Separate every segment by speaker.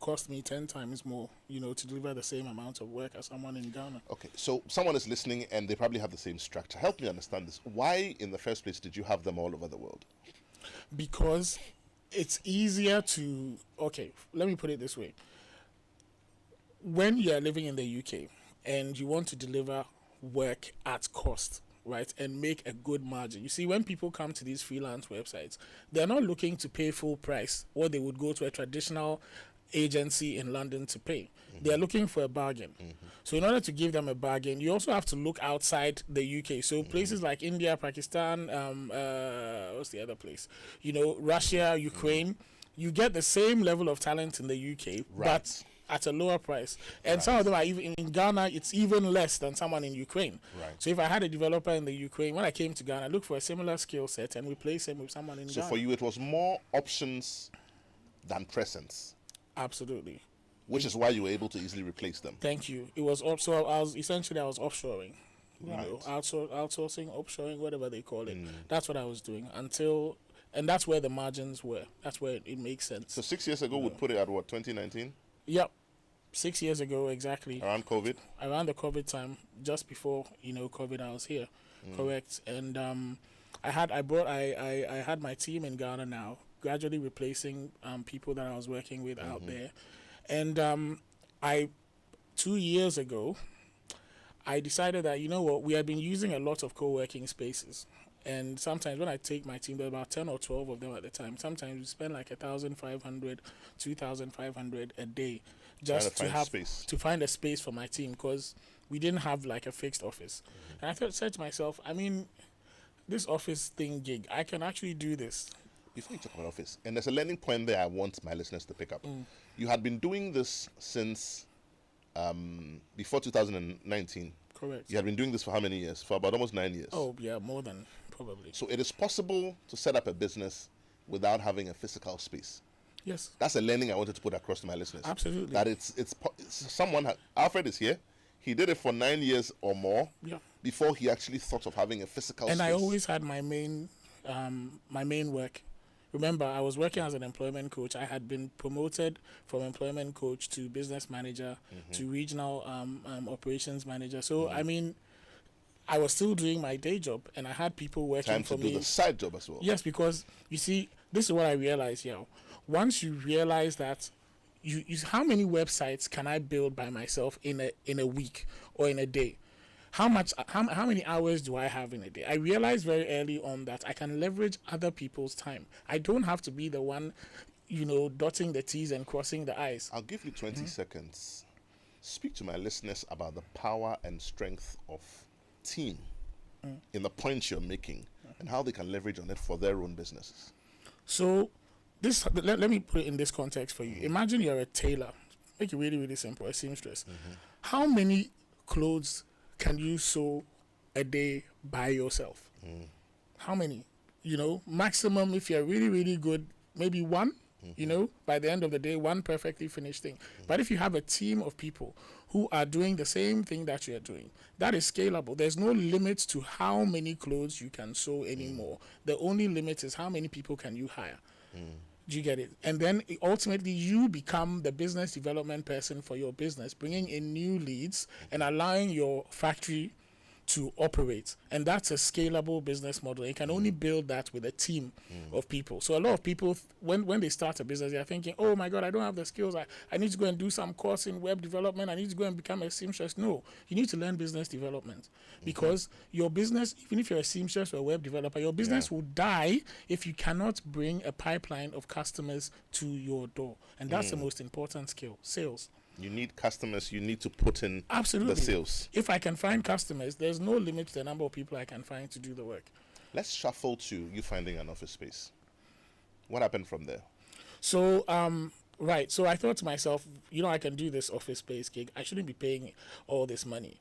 Speaker 1: cost me 10 times more, to deliver the same amount of work as someone in Ghana.
Speaker 2: Okay, so someone is listening and they probably have the same structure. Help me understand this. Why, in the first place, did you have them all over the world?
Speaker 1: Because it's easier to... Okay, let me put it this way. When you are living in the UK and you want to deliver work at cost, right, and make a good margin. You see, when people come to these freelance websites, they're not looking to pay full price, or they would go to a traditional agency in London to pay. They're looking for a bargain. So in order to give them a bargain, you also have to look outside the UK. So places like India, Pakistan, what's the other place? Russia, Ukraine, you get the same level of talent in the UK, but at a lower price. And some of them are even in Ghana, it's even less than someone in Ukraine. So if I had a developer in the Ukraine, when I came to Ghana, I looked for a similar skill set and replace him with someone in Ghana.
Speaker 2: So for you, it was more options than presence.
Speaker 1: Absolutely.
Speaker 2: Which is why you were able to easily replace them.
Speaker 1: Thank you. It was so I was offshoring. Outsourcing, offshoring, whatever they call it. That's what I was doing and that's where the margins were. That's where it makes sense.
Speaker 2: So 6 years ago, we'd put it at what, 2019?
Speaker 1: Yep. 6 years ago, exactly.
Speaker 2: Around COVID?
Speaker 1: Around the COVID time, just before, COVID, I was here. Correct. And I had my team in Ghana now, gradually replacing people that I was working with out there. And 2 years ago, I decided that, we had been using a lot of co-working spaces. And sometimes when I take my team, there are about 10 or 12 of them at the time. Sometimes we spend like 1,500, 2,500 a day just to find a space for my team, because we didn't have like a fixed office. And I said to myself, this office thing gig, I can actually do this.
Speaker 2: Before you talk about office, and there's a learning point there I want my listeners to pick up. You had been doing this since before 2019.
Speaker 1: Correct.
Speaker 2: You had been doing this for how many years? For about almost 9 years.
Speaker 1: Oh, yeah, more than probably.
Speaker 2: So it is possible to set up a business without having a physical space.
Speaker 1: Yes.
Speaker 2: That's a learning I wanted to put across to my listeners.
Speaker 1: Absolutely.
Speaker 2: That it's someone, Alfred is here. He did it for 9 years or more before he actually thought of having a physical space.
Speaker 1: And I always had my main work. Remember, I was working as an employment coach. I had been promoted from employment coach to business manager to regional operations manager. So, I was still doing my day job, and I had people working for me.
Speaker 2: Time to do the side job as well.
Speaker 1: Yes, because, you see, this is what I realized, Once you realize that, how many websites can I build by myself in a week or in a day? How many hours do I have in a day? I realized very early on that I can leverage other people's time. I don't have to be the one, dotting the T's and crossing the I's.
Speaker 2: I'll give you 20 seconds. Speak to my listeners about the power and strength of team in the points you're making and how they can leverage on it for their own businesses.
Speaker 1: So, let me put it in this context for you. Imagine you're a tailor. Make it really, really simple, a seamstress. How many clothes can you sew a day by yourself? How many? Maximum, if you're really, really good, maybe one. By the end of the day, one perfectly finished thing. But if you have a team of people who are doing the same thing that you're doing, that is scalable. There's no limit to how many clothes you can sew anymore. The only limit is how many people can you hire. Do you get it? And then ultimately you become the business development person for your business, bringing in new leads and allowing your factory to operate. And that's a scalable business model. You can only build that with a team of people. So a lot of people, when they start a business, they're thinking, oh my God, I don't have the skills. I need to go and do some course in web development. I need to go and become a seamstress. No, you need to learn business development, because your business, even if you're a seamstress or a web developer, your business will die if you cannot bring a pipeline of customers to your door. And that's the most important skill, sales.
Speaker 2: You need customers. You need to put in
Speaker 1: Absolutely.
Speaker 2: the sales.
Speaker 1: If I can find customers, there's no limit to the number of people I can find to do the work.
Speaker 2: Let's shuffle to you finding an office space. What happened from there?
Speaker 1: So, right. So I thought to myself, I can do this office space gig. I shouldn't be paying all this money,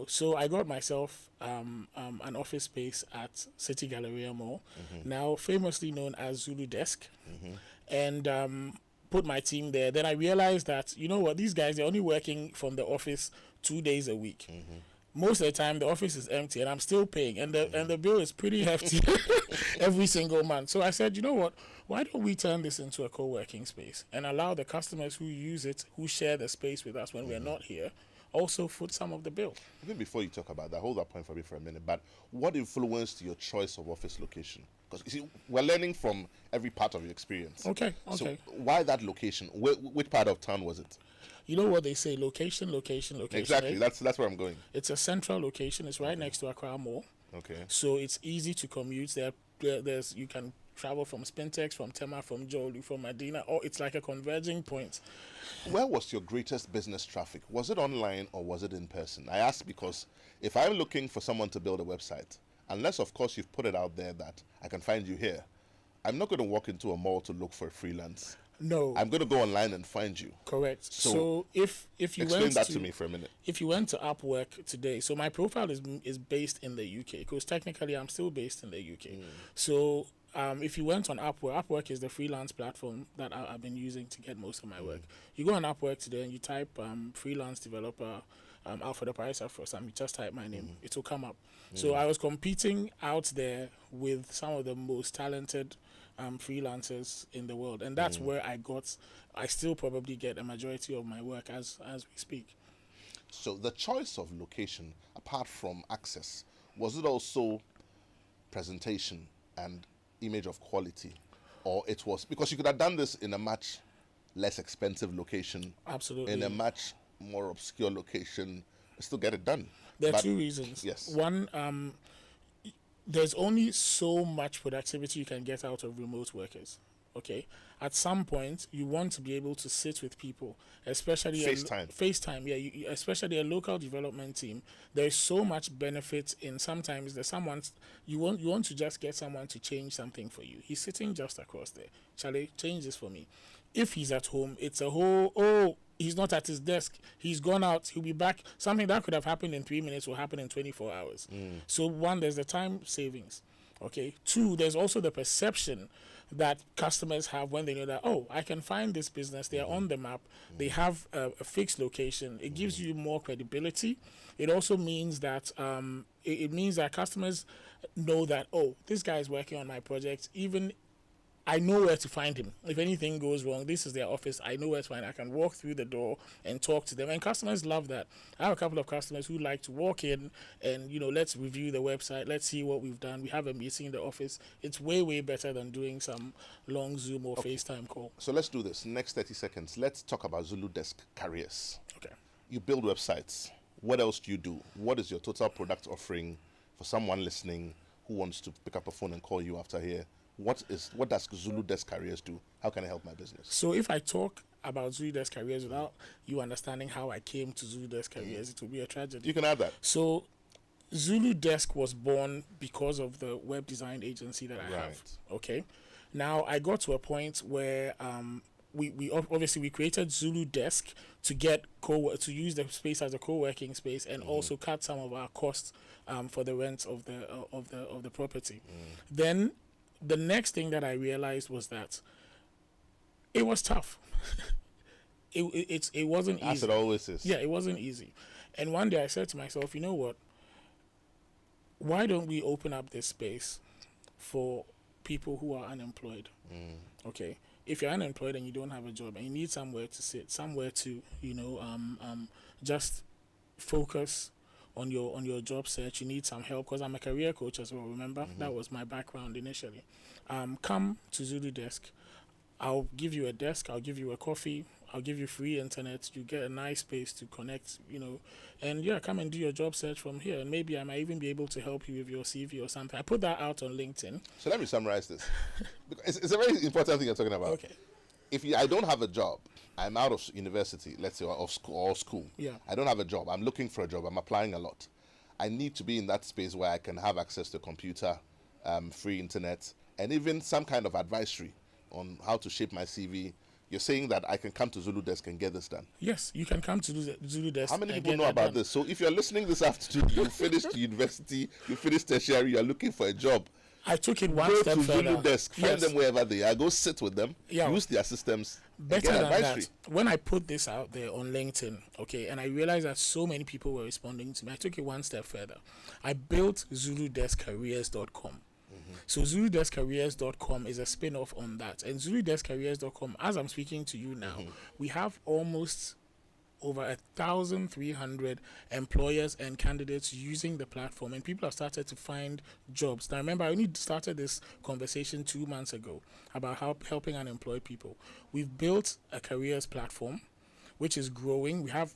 Speaker 1: So I got myself an office space at City Galleria Mall, now famously known as Zuludesk, and put my team there. Then I realized that, these guys, they're only working from the office 2 days a week. most of the time the office is empty and I'm still paying, and the bill is pretty hefty every single month. So I said, you know what, why don't we turn this into a co-working space and allow the customers who use it, who share the space with us when we're not here, also foot some of the bill.
Speaker 2: Even before you talk about that, hold that point for me for a minute. But what influenced your choice of office location? Because you see, we're learning from every part of your experience.
Speaker 1: Okay.
Speaker 2: So why that location? Which part of town was it?
Speaker 1: You know what they say, location.
Speaker 2: Exactly,
Speaker 1: right?
Speaker 2: that's where I'm going.
Speaker 1: It's a central location. It's right next to Accra Mall.
Speaker 2: Okay.
Speaker 1: So it's easy to commute. There's you can travel from Spintex, from Tema, from Jolu, from Medina, or it's like a converging point.
Speaker 2: Where was your greatest business traffic? Was it online or was it in person? I ask because if I'm looking for someone to build a website, unless of course you've put it out there that I can find you here, I'm not going to walk into a mall to look for freelance.
Speaker 1: No,
Speaker 2: I'm going to go online and find you.
Speaker 1: Correct. So if you
Speaker 2: explain that to me for a minute.
Speaker 1: If you went to Upwork today, so my profile is based in the UK, because technically I'm still based in the UK. So if you went on Upwork is the freelance platform that I've been using to get most of my work. You go on Upwork today and you type freelance developer Alfred Opare-Saforo, you just type my name, it will come up. So I was competing out there with some of the most talented freelancers in the world, and that's where I still probably get a majority of my work as we speak.
Speaker 2: So the choice of location, apart from access, was it also presentation and image of quality? Or it was, because you could have done this in a much less expensive location,
Speaker 1: Absolutely.
Speaker 2: in a much more obscure location, still get it done.
Speaker 1: There are two reasons.
Speaker 2: Yes.
Speaker 1: One, there's only so much productivity you can get out of remote workers. Okay. At some point, you want to be able to sit with people, especially FaceTime. Yeah, especially a local development team. There is so much benefit in sometimes there's someone you want to just get someone to change something for you. He's sitting just across there. Shall I change this for me? If he's at home, it's a whole he's not at his desk. He's gone out. He'll be back. Something that could have happened in 3 minutes will happen in 24 hours. So one, there's the time savings. Okay. Two, there's also the perception that customers have when they know that, oh, I can find this business. They are on the map. They have a fixed location. It gives you more credibility. It also means that it means that customers know that, oh, this guy is working on my project. Even I know where to find him. If anything goes wrong, this is their office. I know where to find him. I can walk through the door and talk to them. And customers love that. I have a couple of customers who like to walk in and, let's review the website. Let's see what we've done. We have a meeting in the office. It's way, way better than doing some long Zoom or FaceTime call.
Speaker 2: So let's do this. Next 30 seconds. Let's talk about Zuludesk careers.
Speaker 1: Okay.
Speaker 2: You build websites. What else do you do? What is your total product offering for someone listening who wants to pick up a phone and call you after here? What does Zuludesk Careers do? How can I help my business?
Speaker 1: So if I talk about Zuludesk Careers without you understanding how I came to Zuludesk Careers, it will be a tragedy.
Speaker 2: You can add that.
Speaker 1: So Zuludesk was born because of the web design agency that I have. Okay. Now I got to a point where we obviously created Zuludesk to get to use the space as a co-working space and also cut some of our costs for the rent of the property. Then the next thing that I realized was that it was tough. It wasn't easy.
Speaker 2: As it always is.
Speaker 1: Yeah, it wasn't easy. And one day I said to myself, you know what? Why don't we open up this space for people who are unemployed? Okay. If you're unemployed and you don't have a job and you need somewhere to sit, somewhere to, just focus on your job search, you need some help, because I'm a career coach as well, remember? That was my background initially. Come to Zuludesk. I'll give you a desk, I'll give you a coffee, I'll give you free internet, you get a nice space to connect, and come and do your job search from here, and maybe I might even be able to help you with your CV or something. I put that out on LinkedIn. So
Speaker 2: let me summarize this. It's a very important thing you're talking about.
Speaker 1: Okay.
Speaker 2: If I don't have a job, I'm out of university, let's say, or of school.
Speaker 1: Yeah.
Speaker 2: I don't have a job. I'm looking for a job. I'm applying a lot. I need to be in that space where I can have access to a computer, free internet, and even some kind of advisory on how to shape my CV. You're saying that I can come to Zuludesk and get this done?
Speaker 1: Yes, you can come to Zuludesk.
Speaker 2: How many people know about this? So if you're listening this afternoon, you finished university, you finished tertiary, you're looking for a job,
Speaker 1: I took it one
Speaker 2: Go
Speaker 1: step
Speaker 2: to
Speaker 1: further.
Speaker 2: Zuludesk, find them wherever they are, go sit with them, use their systems,
Speaker 1: Better
Speaker 2: and get
Speaker 1: than
Speaker 2: advisory.
Speaker 1: that, when I put this out there on LinkedIn, okay, and I realized that so many people were responding to me, I took it one step further. I built ZuludeskCareers.com. So ZuludeskCareers.com is a spin-off on that. And ZuludeskCareers.com, as I'm speaking to you now, we have almost over 1,300 employers and candidates using the platform, and people have started to find jobs. Now, remember, I only started this conversation 2 months ago about helping unemployed people. We've built a careers platform which is growing. We have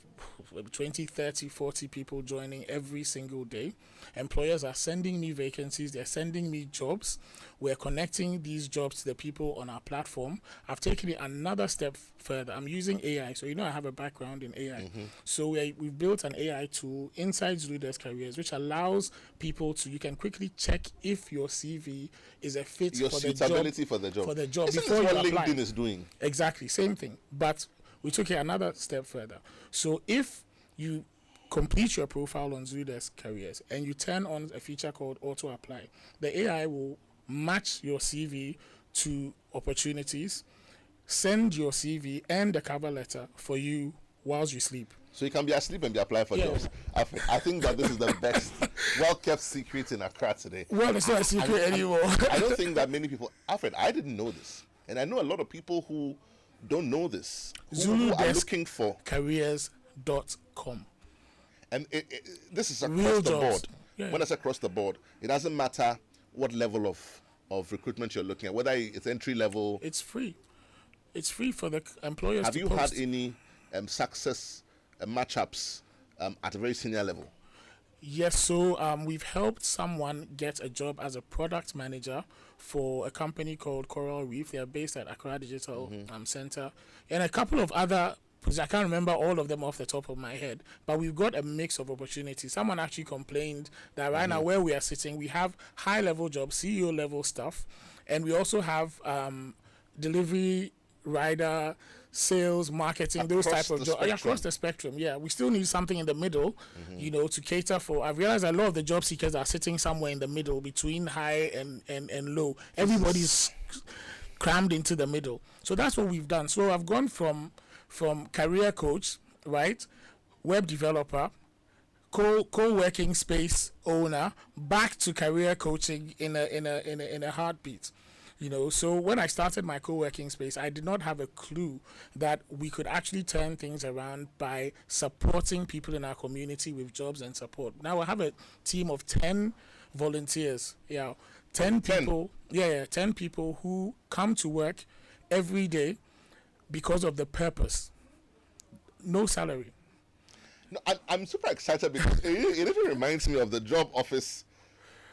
Speaker 1: 20, 30, 40 people joining every single day. Employers are sending me vacancies. They're sending me jobs. We're connecting these jobs to the people on our platform. I've taken it another step further. I'm using AI. So, I have a background in AI. So we've built an AI tool inside Zuludesk Careers, which allows people to, you can quickly check if your CV is a fit
Speaker 2: Your
Speaker 1: for the
Speaker 2: suitability for the job.
Speaker 1: For the job.
Speaker 2: Isn't
Speaker 1: Before
Speaker 2: this
Speaker 1: you
Speaker 2: what
Speaker 1: apply.
Speaker 2: LinkedIn is doing?
Speaker 1: Exactly, same thing. But we took it another step further. So if you complete your profile on Zuludesk Careers and you turn on a feature called Auto Apply, the AI will match your CV to opportunities, send your CV and the cover letter for you whilst you sleep.
Speaker 2: So you can be asleep and be applying for jobs. I think that this is the best, well-kept secret in Accra today.
Speaker 1: Well, it's not a secret anymore.
Speaker 2: I don't think that many people, Alfred, I didn't know this. And I know a lot of people who don't know this, who are looking for
Speaker 1: careers.com.
Speaker 2: And this is across
Speaker 1: Real
Speaker 2: the
Speaker 1: jobs.
Speaker 2: board.
Speaker 1: Yeah.
Speaker 2: When it's across the board, it doesn't matter what level of recruitment you're looking at, whether it's entry level.
Speaker 1: It's free. It's free for the employers
Speaker 2: Have
Speaker 1: to
Speaker 2: you
Speaker 1: post.
Speaker 2: had any success matchups at a very senior level?
Speaker 1: Yes, so we've helped someone get a job as a product manager for a company called Coral Reef. They are based at Accra Digital Center, and a couple of other, because I can't remember all of them off the top of my head, but we've got a mix of opportunities. Someone actually complained that right now where we are sitting, we have high-level jobs, CEO-level stuff, and we also have delivery, rider, sales, marketing, those type of jobs across the spectrum. Yeah, we still need something in the middle, to cater for. I've realized a lot of the job seekers are sitting somewhere in the middle between high and low. Everybody's crammed into the middle. So that's what we've done. So I've gone from career coach, right, web developer, co-working space owner, back to career coaching in a heartbeat. So when I started my co-working space, I did not have a clue that we could actually turn things around by supporting people in our community with jobs and support. Now I have a team of 10 volunteers. 10 people. 10 people who come to work every day because of the purpose. No salary.
Speaker 2: No, I'm super excited because it even reminds me of the job office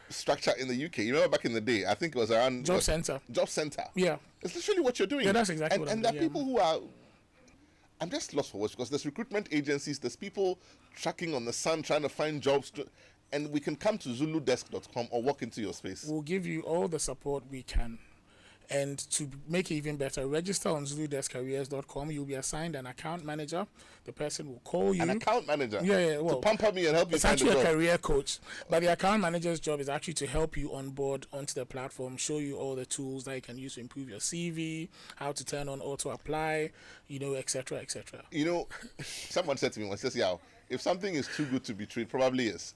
Speaker 2: structure in the UK. You remember back in the day, I think it was around
Speaker 1: Job center.
Speaker 2: Yeah, it's literally what you're doing.
Speaker 1: Yeah, that's exactly what I'm doing.
Speaker 2: And there are people who are, I'm just lost for words, because there's recruitment agencies, there's people tracking on the sun trying to find jobs, and we can come to Zuludesk.com or walk into your space.
Speaker 1: We'll give you all the support we can. And to make it even better, register on ZuludeskCareers.com. You'll be assigned an account manager. The person will call you.
Speaker 2: An account manager?
Speaker 1: Yeah. Well,
Speaker 2: to pamper me and help you find a job.
Speaker 1: It's actually a career coach. But the account manager's job is actually to help you onboard onto the platform, show you all the tools that you can use to improve your CV, how to turn on auto apply, etc., etc.
Speaker 2: Someone said to me once, says, if something is too good to be true, it probably is.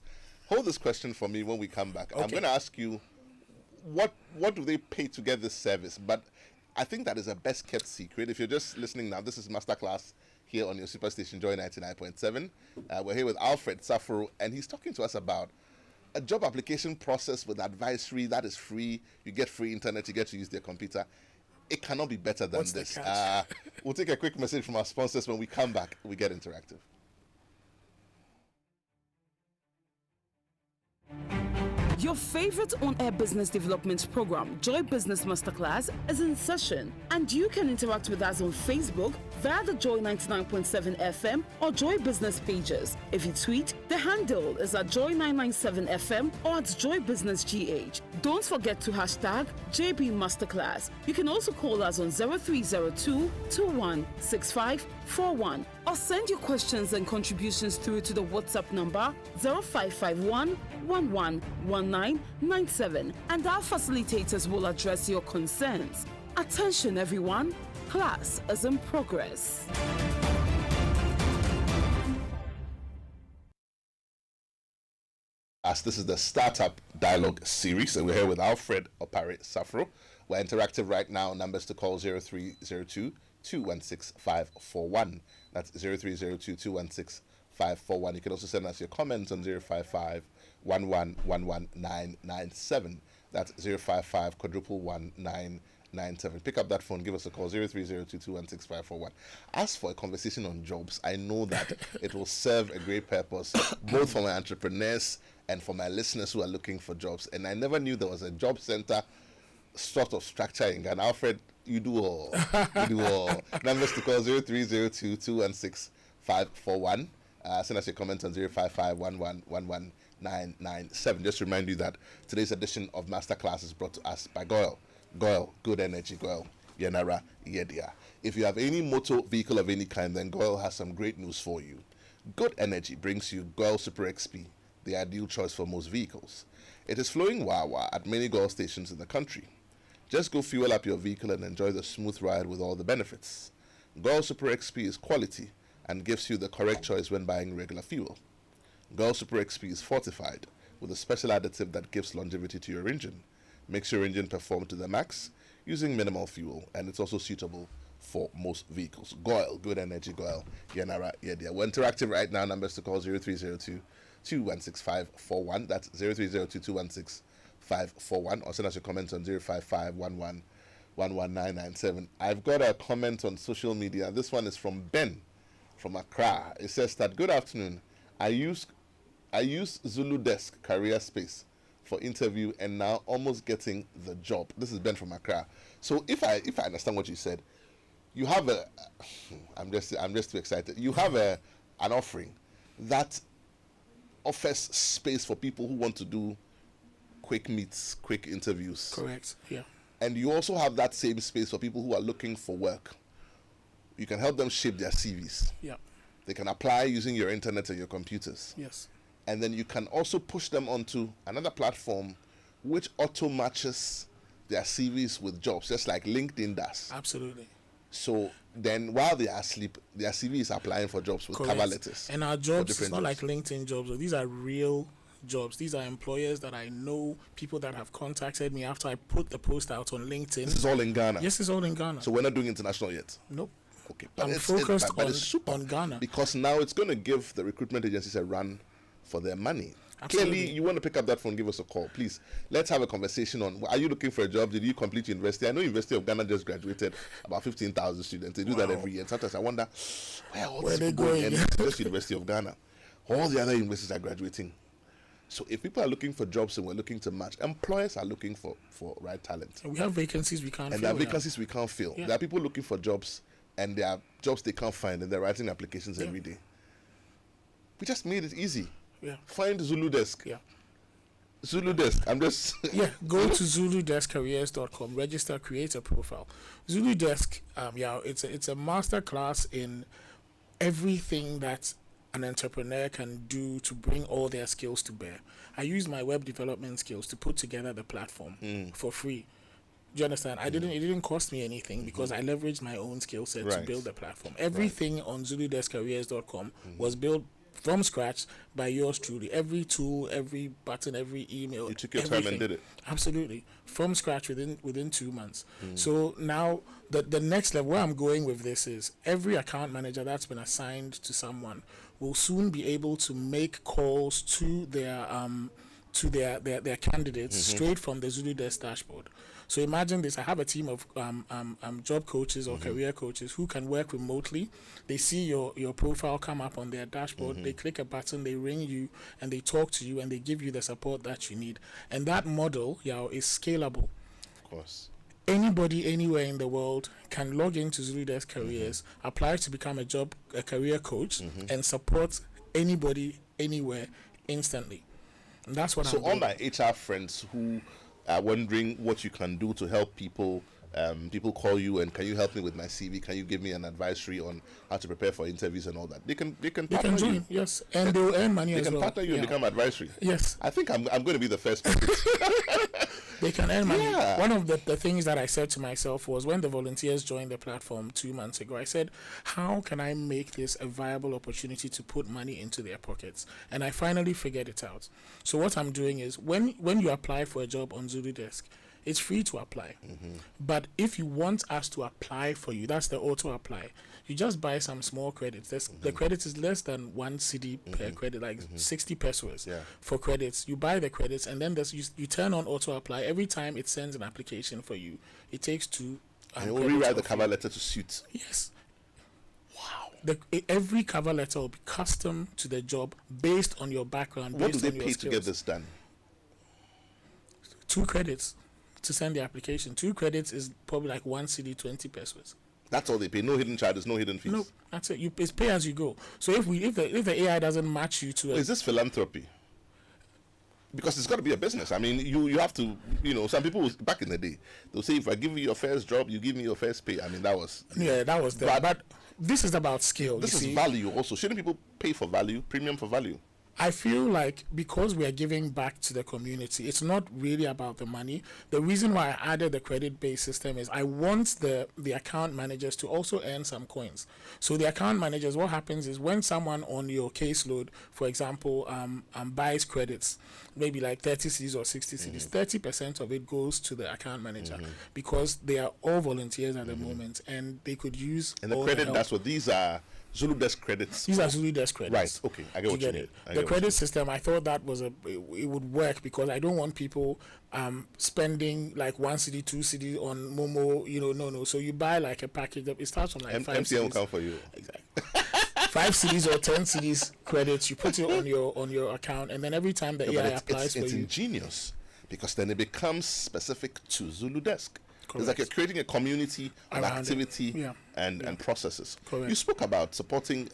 Speaker 2: Hold this question for me when we come back. Okay. I'm going to ask you, what do they pay to get this service? But I think that is a best kept secret. If you're just listening now, this is Masterclass here on your superstation Joy 99.7. We're here with Alfred-Saforo, and he's talking to us about a job application process with advisory that is free. You get free internet, you get to use their computer. It cannot be better than this. We'll take a quick message from our sponsors. When we come back, we get interactive.
Speaker 3: Your favorite on-air business development program, Joy Business Masterclass, is in session, and you can interact with us on Facebook via the Joy 99.7 FM or Joy Business pages. If you tweet, the handle is at Joy 997 FM or at Joy Business GH. Don't forget to hashtag JB Masterclass. You can also call us on 0302 216541 or send your questions and contributions through to the WhatsApp number 0551 011-1997, and our facilitators will address your concerns. Attention everyone, class is in progress.
Speaker 2: As this is the Startup Dialogue series, and we're here with Alfred Opare-Saforo. We're interactive right now. Numbers to call 0302 216 541. That's 0302 216 541. You can also send us your comments on 055 1111997. That's 055 1111997. Pick up that phone, give us a call 0302 216 541. As for a conversation on jobs, I know that it will serve a great purpose both for my entrepreneurs and for my listeners who are looking for jobs. And I never knew there was a job center sort of structure in Ghana. Alfred, you do all. You do all. Numbers to call 0302 216 541. Send us your comments on 055 1111997. Just remind you that today's edition of Masterclass is brought to us by Goyle. Goyle, good energy, Goyle. Yenara, Yedia. If you have any motor vehicle of any kind, then Goyle has some great news for you. Good energy brings you Goyle Super XP, the ideal choice for most vehicles. It is flowing wah-wah at many Goyle stations in the country. Just go fuel up your vehicle and enjoy the smooth ride with all the benefits. Goyle Super XP is quality and gives you the correct choice when buying regular fuel. Goyle Super XP is fortified with a special additive that gives longevity to your engine, makes your engine perform to the max using minimal fuel, and it's also suitable for most vehicles. Goyle, good energy, Goyle. Yenara, Yedia. We're interactive right now. Numbers to call 0302 216 541. That's 0302 216 541. Or send us your comments on 055 11997. I've got a comment on social media. This one is from Ben from Accra. It says that, good afternoon. I use Zuludesk career space for interview and now almost getting the job. This is Ben from Accra. So if I understand what you said, you have I'm just too excited. You have an offering that offers space for people who want to do quick meets, quick interviews.
Speaker 1: Correct. Yeah.
Speaker 2: And you also have that same space for people who are looking for work. You can help them shape their CVs.
Speaker 1: Yeah.
Speaker 2: They can apply using your internet and your computers.
Speaker 1: Yes.
Speaker 2: And then you can also push them onto another platform which auto matches their CVs with jobs, just like LinkedIn does.
Speaker 1: Absolutely.
Speaker 2: So then while they are asleep, their CV is applying for jobs with
Speaker 1: Correct.
Speaker 2: cover letters.
Speaker 1: And our jobs, it's not
Speaker 2: jobs.
Speaker 1: like LinkedIn jobs. These are real jobs. These are employers that I know, people that have contacted me after I put the post out on LinkedIn.
Speaker 2: This is all in Ghana?
Speaker 1: Yes, it's all in Ghana.
Speaker 2: So we're not doing international yet?
Speaker 1: Nope.
Speaker 2: Okay.
Speaker 1: I'm focused
Speaker 2: it's super,
Speaker 1: on Ghana.
Speaker 2: Because now it's going to give the recruitment agencies a run for their money.
Speaker 1: Absolutely.
Speaker 2: Clearly, you want to pick up that phone, give us a call. Please, let's have a conversation on, are you looking for a job? Did you complete university? I know University of Ghana just graduated about 15,000 students. They do that every year. And sometimes I wonder, where are they going? And it's just University of Ghana. All the other universities are graduating. So if people are looking for jobs and we're looking to match, employers are looking for right talent.
Speaker 1: And we have vacancies we can't fill.
Speaker 2: And there are vacancies we can't fill.
Speaker 1: Yeah.
Speaker 2: There are people looking for jobs and there are jobs they can't find and they're writing applications every day. We just made it easy.
Speaker 1: Yeah.
Speaker 2: Find Zuludesk.
Speaker 1: Yeah.
Speaker 2: Zuludesk. I'm just
Speaker 1: go to zuludeskcareers.com, register, create a profile. Zuludesk, it's a master class in everything that an entrepreneur can do to bring all their skills to bear. I use my web development skills to put together the platform for free. Do you understand? It didn't cost me anything because I leveraged my own skill set to build the platform. Everything on zuludeskcareers.com was built from scratch by yours truly. Every tool, every button, every email.
Speaker 2: You took your time and did it.
Speaker 1: Absolutely. From scratch within 2 months. So now the next level where I'm going with this is every account manager that's been assigned to someone will soon be able to make calls to their candidates straight from the Zuludesk dashboard. So imagine this: I have a team of job coaches or career coaches who can work remotely. They see your profile come up on their dashboard. They click a button, they ring you, and they talk to you, and they give you the support that you need. And that model, is scalable.
Speaker 2: Of course.
Speaker 1: Anybody anywhere in the world can log into Zuludesk Careers, apply to become a career coach, and support anybody anywhere instantly. And that's what I'm doing.
Speaker 2: So all my HR friends who are wondering what you can do to help people people call you and can you help me with my CV? Can you give me an advisory on how to prepare for interviews and all that? They can partner
Speaker 1: join,
Speaker 2: you.
Speaker 1: yes, and they will earn money
Speaker 2: They
Speaker 1: as
Speaker 2: can
Speaker 1: well.
Speaker 2: partner you and become advisory.
Speaker 1: Yes,
Speaker 2: I think I'm going to be the first person.
Speaker 1: they can earn money.
Speaker 2: Yeah.
Speaker 1: One of the things that I said to myself was when the volunteers joined the platform 2 months ago, I said, how can I make this a viable opportunity to put money into their pockets? And I finally figured it out. So what I'm doing is when you apply for a job on Zuludesk, it's free to apply. But if you want us to apply for you, that's the auto apply. You just buy some small credits. The credit is less than 1 CD per credit, like 60 pesos for credits. You buy the credits and then you turn on auto apply. Every time it sends an application for you, it takes 2
Speaker 2: and it will rewrite the cover letter to suit.
Speaker 1: Yes. Wow. Every cover letter will be custom to the job based on your background.
Speaker 2: What do they pay to get this done?
Speaker 1: 2 credits to send the application. 2 credits is probably like 1 CD, 20 pesos.
Speaker 2: That's all they pay. No hidden charges, no hidden fees.
Speaker 1: No, that's it. It's pay as you go. So if the AI doesn't match you to
Speaker 2: is this philanthropy? Because it's got to be a business. I mean, you have to, some people back in the day, they'll say, if I give you your first job, you give me your first pay. I mean, that was...
Speaker 1: Yeah, that was there. But this is about skill.
Speaker 2: This is value also. Shouldn't people pay for value, premium for value?
Speaker 1: I feel like because we are giving back to the community, it's not really about the money. The reason why I added the credit-based system is I want the account managers to also earn some coins. So the account managers, what happens is when someone on your caseload, for example, buys credits, maybe like 30 CDs or 60 CDs, 30% of it goes to the account manager because they are all volunteers at the moment and they could use
Speaker 2: and the credit, that's what these are. Zuludesk credits.
Speaker 1: These are Zuludesk credits.
Speaker 2: Right. Okay. I get what you mean.
Speaker 1: The credit system, I thought that was it would work because I don't want people spending like 1 CD, 2 CD on Momo. No. So you buy like a package. It starts from like 5
Speaker 2: MTN
Speaker 1: CDs.
Speaker 2: will come for you.
Speaker 1: Exactly. 5 CDs or 10 CDs credits. You put it on your account, and then every time the AI applies for you,
Speaker 2: it's ingenious because then it becomes specific to Zuludesk. Correct. It's like you're creating a community of activity and processes.
Speaker 1: Correct.
Speaker 2: You spoke about supporting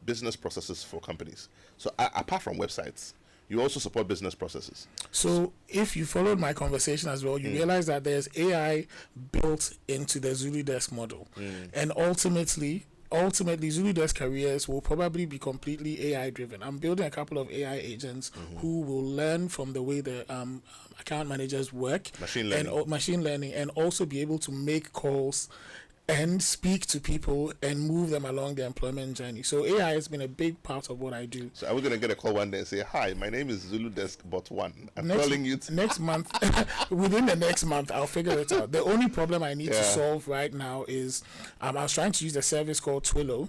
Speaker 2: business processes for companies. So apart from websites, you also support business processes.
Speaker 1: So if you followed my conversation as well, you realize that there's AI built into the Zuludesk model. And ultimately Zuludesk careers will probably be completely AI driven. I'm building a couple of AI agents who will learn from the way the account managers work, machine learning, and also be able to make calls and speak to people and move them along their employment journey. So AI has been a big part of what I do.
Speaker 2: So are we going to get a call one day and say, hi, my name is Zuludesk Bot 1. I'm calling you
Speaker 1: next month. Within the next month, I'll figure it out. The only problem I need to solve right now is I was trying to use a service called Twilio,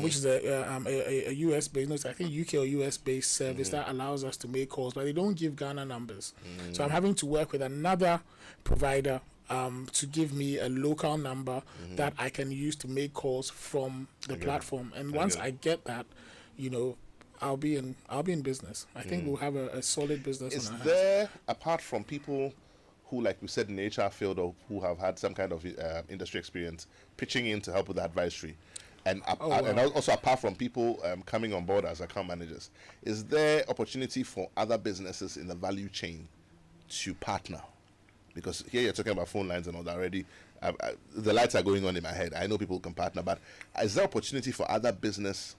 Speaker 1: which is a US based, I think UK or US based service that allows us to make calls, but they don't give Ghana numbers. So I'm having to work with another provider to give me a local number that I can use to make calls from the platform. And once I get that, I'll be in business. I think we'll have a solid business.
Speaker 2: Is there, apart from people who, like we said, in the HR field or who have had some kind of industry experience, pitching in to help with advisory, and also apart from people coming on board as account managers, is there opportunity for other businesses in the value chain to partner? Because here you're talking about phone lines and all that already. The lights are going on in my head. I know people can partner, but is there opportunity for other business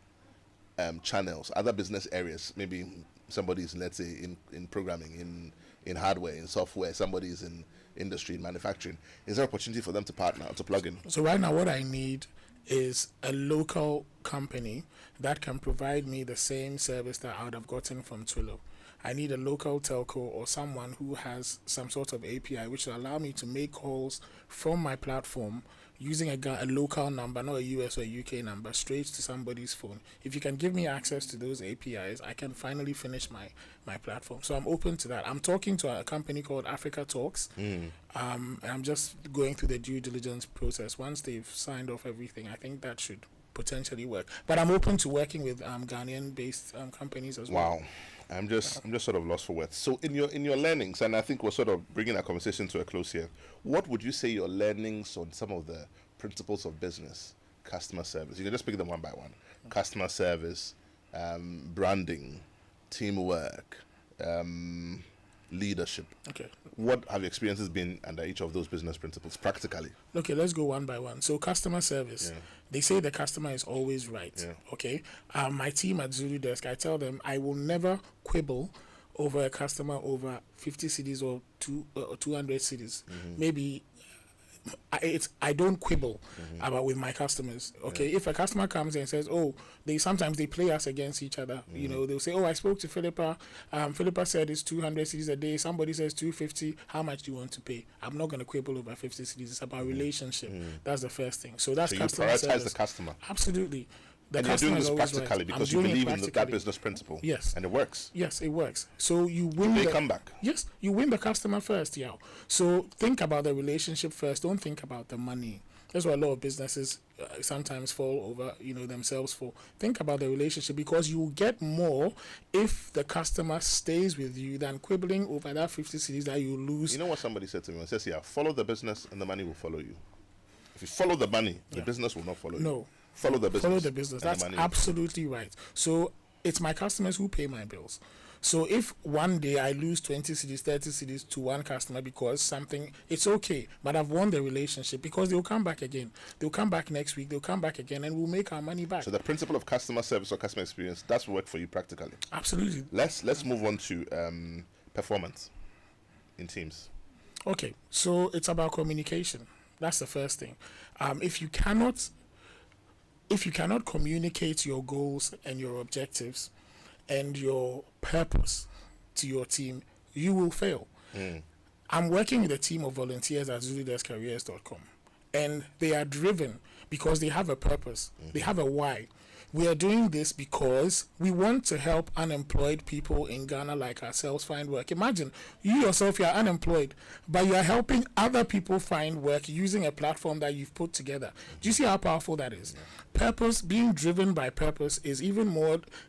Speaker 2: channels, other business areas? Maybe somebody's, let's say, in programming, in hardware, in software, somebody's in industry, in manufacturing. Is there opportunity for them to partner or to plug in?
Speaker 1: So right now what I need is a local company that can provide me the same service that I would have gotten from Twilio. I need a local telco or someone who has some sort of API which will allow me to make calls from my platform using a local number, not a US or a UK number, straight to somebody's phone. If you can give me access to those APIs, I can finally finish my platform. So I'm open to that. I'm talking to a company called Africa Talks. I'm just going through the due diligence process. Once they've signed off everything, I think that should potentially work. But I'm open to working with Ghanaian-based companies as well.
Speaker 2: Wow. I'm just sort of lost for words. So in your learnings, and I think we're sort of bringing our conversation to a close here, what would you say your learnings on some of the principles of business, customer service? You can just pick them one by one. Customer service, branding, teamwork, leadership.
Speaker 1: Okay.
Speaker 2: What have your experiences been under each of those business principles practically?
Speaker 1: Okay, let's go one by one. So customer service.
Speaker 2: Yeah.
Speaker 1: They say the customer is always right.
Speaker 2: Yeah.
Speaker 1: Okay. My team at Zuludesk, I tell them I will never quibble over a customer over 50 cities or 200 cities. Maybe I don't quibble about with my customers. Okay, if a customer comes and says, "Oh, sometimes they play us against each other," you know, they'll say, "Oh, I spoke to Philippa. Philippa said it's 200 cities a day. Somebody says 250. How much do you want to pay?" I'm not going to quibble over 50 cities. It's about relationship. That's the first thing. So that's
Speaker 2: So you
Speaker 1: customer
Speaker 2: prioritize
Speaker 1: service.
Speaker 2: the customer.
Speaker 1: Absolutely. The
Speaker 2: And you're doing
Speaker 1: customer
Speaker 2: this
Speaker 1: is always
Speaker 2: practically
Speaker 1: right.
Speaker 2: because
Speaker 1: I'm
Speaker 2: you
Speaker 1: doing it
Speaker 2: believe in that
Speaker 1: practically.
Speaker 2: business principle.
Speaker 1: Yes.
Speaker 2: And it works.
Speaker 1: Yes, it works. So you win.
Speaker 2: They come back.
Speaker 1: Yes, you win the customer first, yeah. So think about the relationship first. Don't think about the money. That's what a lot of businesses sometimes fall over, themselves for. Think about the relationship, because you will get more if the customer stays with you than quibbling over that 50 cities that you lose.
Speaker 2: You know what somebody said to me? It says, "Yeah, follow the business and the money will follow you. If you follow the money, the business will not follow you."
Speaker 1: No.
Speaker 2: Follow the business.
Speaker 1: Follow the business.
Speaker 2: and
Speaker 1: That's
Speaker 2: the money.
Speaker 1: absolutely right. So it's my customers who pay my bills. So if one day I lose 20 cities, 30 cities to one customer because something, it's okay. But I've won the relationship, because they'll come back again. They'll come back next week. They'll come back again, and we'll make our money back.
Speaker 2: So the principle of customer service or customer experience, that's work for you practically.
Speaker 1: Absolutely.
Speaker 2: Let's move on to performance in teams.
Speaker 1: Okay. So it's about communication. That's the first thing. If you cannot communicate your goals and your objectives and your purpose to your team, you will fail. I'm working with a team of volunteers at ZuludeskCareers.com, and they are driven because they have a purpose. They have a why. We are doing this because we want to help unemployed people in Ghana like ourselves find work. Imagine you yourself, you are unemployed, but you are helping other people find work using a platform that you've put together. Do you see how powerful that is? Purpose, being driven by purpose, is even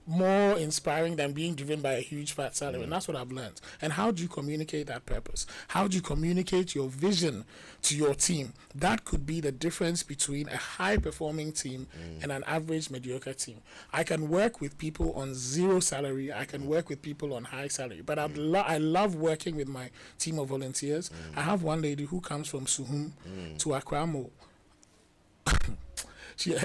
Speaker 1: more inspiring than being driven by a huge fat salary. And that's what I've learned. And how do you communicate that purpose? How do you communicate your vision to your team? That could be the difference between a high performing team and an average mediocre team. I can work with people on zero salary. I can work with people on high salary. But I love working with my team of volunteers. I have one lady who comes from Suhum to Akramo.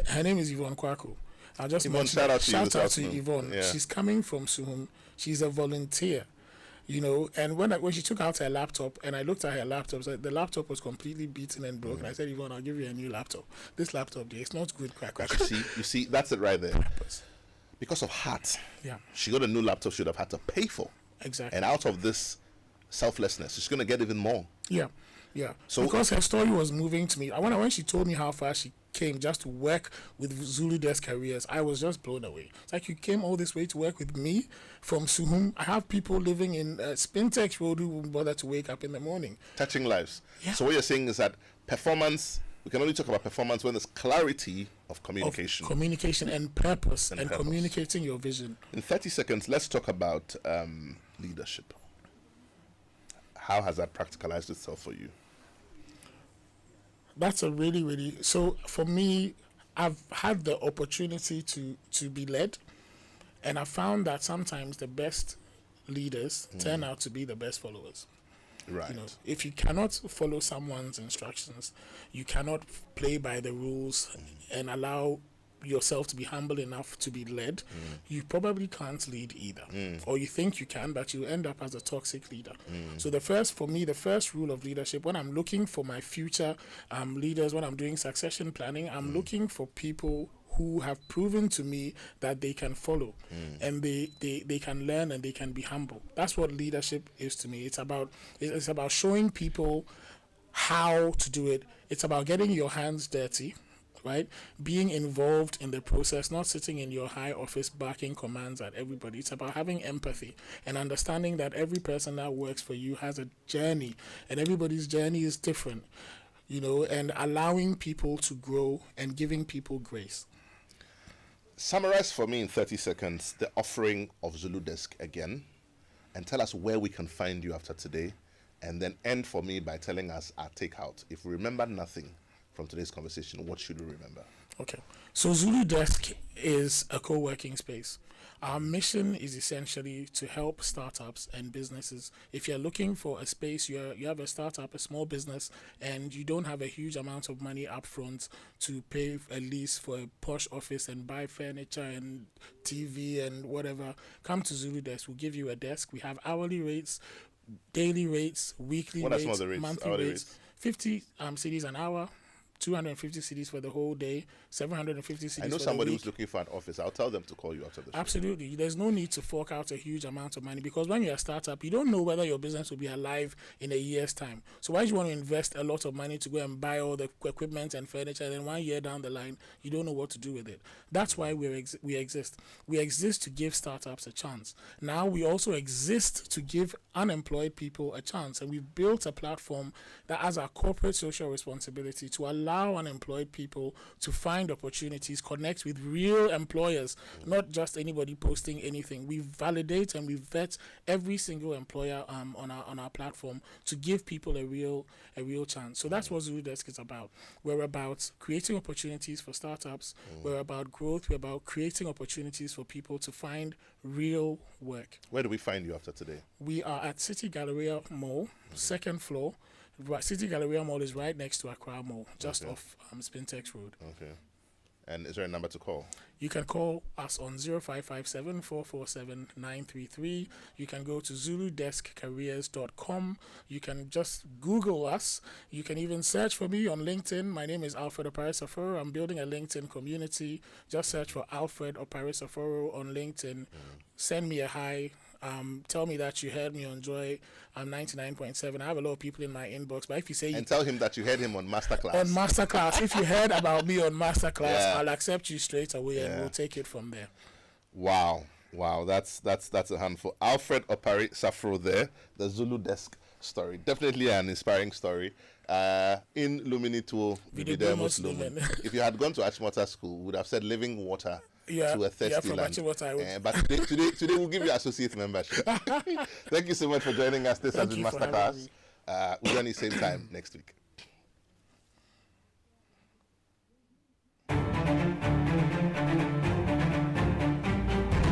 Speaker 1: Her name is Yvonne Kwako. I'll just
Speaker 2: Yvonne,
Speaker 1: mention
Speaker 2: shout out to
Speaker 1: Yvonne.
Speaker 2: Yeah.
Speaker 1: She's coming from Suhum. She's a volunteer, and when she took out her laptop and I looked at her laptop, so the laptop was completely beaten and broken. I said, "Yvonne, I'll give you a new laptop. This laptop, it's not good."
Speaker 2: You see, that's it right there.
Speaker 1: Purpose.
Speaker 2: Because of heart,
Speaker 1: Yeah,
Speaker 2: she got a new laptop she would have had to pay for.
Speaker 1: exactly.
Speaker 2: And out of this selflessness, she's going to get even more.
Speaker 1: Yeah. So because her story was moving to me, when she told me how far she came just to work with Zuludesk Careers, I was just blown away. It's like, you came all this way to work with me from Suhum. I have people living in Spintex Road who won't bother to wake up in the morning.
Speaker 2: Touching lives.
Speaker 1: Yeah.
Speaker 2: So what you're saying is that performance, we can only talk about performance when there's clarity of communication.
Speaker 1: Communication and purpose and
Speaker 2: purpose.
Speaker 1: communicating your vision.
Speaker 2: In 30 seconds, let's talk about leadership. How has that practicalized itself for you?
Speaker 1: That's a really, so for me, I've had the opportunity to be led, and I found that sometimes the best leaders turn out to be the best followers.
Speaker 2: Right.
Speaker 1: If you cannot follow someone's instructions, you cannot play by the rules and allow yourself to be humble enough to be led, you probably can't lead either. Or you think you can, but you end up as a toxic leader. So the first rule of leadership, when I'm looking for my future leaders, when I'm doing succession planning, I'm looking for people who have proven to me that they can follow and they can learn and they can be humble. That's what leadership is to me. It's about showing people how to do it. It's about getting your hands dirty, right? Being involved in the process, not sitting in your high office barking commands at everybody. It's about having empathy and understanding that every person that works for you has a journey and everybody's journey is different, and allowing people to grow and giving people grace.
Speaker 2: Summarize for me in 30 seconds the offering of Zuludesk again, and tell us where we can find you after today, and then end for me by telling us our takeout. If we remember nothing from today's conversation, what should we remember?
Speaker 1: Okay. So Zuludesk is a co-working space. Our mission is essentially to help startups and businesses. If you're looking for a space, you have a startup, a small business, and you don't have a huge amount of money up front to pay a lease for a posh office and buy furniture and TV and whatever, come to Zuludesk. We'll give you a desk. We have hourly rates, daily rates, weekly
Speaker 2: What are some of
Speaker 1: rates,
Speaker 2: the rates?
Speaker 1: monthly
Speaker 2: Hourly
Speaker 1: rates. 50 cedis an hour, 250 cedis for the whole day, 750 cedis
Speaker 2: I know
Speaker 1: for
Speaker 2: somebody
Speaker 1: the week.
Speaker 2: who's looking for an office. I'll tell them to call you after the show.
Speaker 1: Absolutely. There's no need to fork out a huge amount of money, because when you're a startup, you don't know whether your business will be alive in a year's time. So why do you want to invest a lot of money to go and buy all the equipment and furniture, and then 1 year down the line, you don't know what to do with it? That's why we exist. We exist to give startups a chance. Now we also exist to give unemployed people a chance, and we've built a platform that has our corporate social responsibility to allow unemployed people to find opportunities, connect with real employers, not just anybody posting anything. We validate and we vet every single employer on our platform to give people a real chance. So that's what Zuludesk is about. We're about creating opportunities for startups. We're about growth. We're about creating opportunities for people to find real work.
Speaker 2: Where do we find you after today?
Speaker 1: We are at City Galleria Mall, second floor. City Galleria Mall is right next to Accra Mall, just off Spintex Road.
Speaker 2: Okay. And is there a number to call?
Speaker 1: You can call us on 0557 447 933. You can go to zuludeskcareers.com. You can just Google us. You can even search for me on LinkedIn. My name is Alfred Opare-Saforo. I'm building a LinkedIn community. Just search for Alfred Opare-Saforo on LinkedIn. Send me a hi. Tell me that you heard me on Joy 99.7. I have a lot of people in my inbox, but if you say
Speaker 2: And tell him that you heard him on Masterclass.
Speaker 1: on Masterclass, if you heard about me on Masterclass, I'll accept you straight away and we'll take it from there.
Speaker 2: Wow, that's a handful. Alfred Opare-Saforo there, the Zuludesk Story. Definitely an inspiring story. In Luminito Vividemus Lumen. If you had gone to Achimota School, we would have said living water to a thirsty land. But today we'll give you associate membership. Thank you so much for joining us. This has been Masterclass. We'll join you same time next week.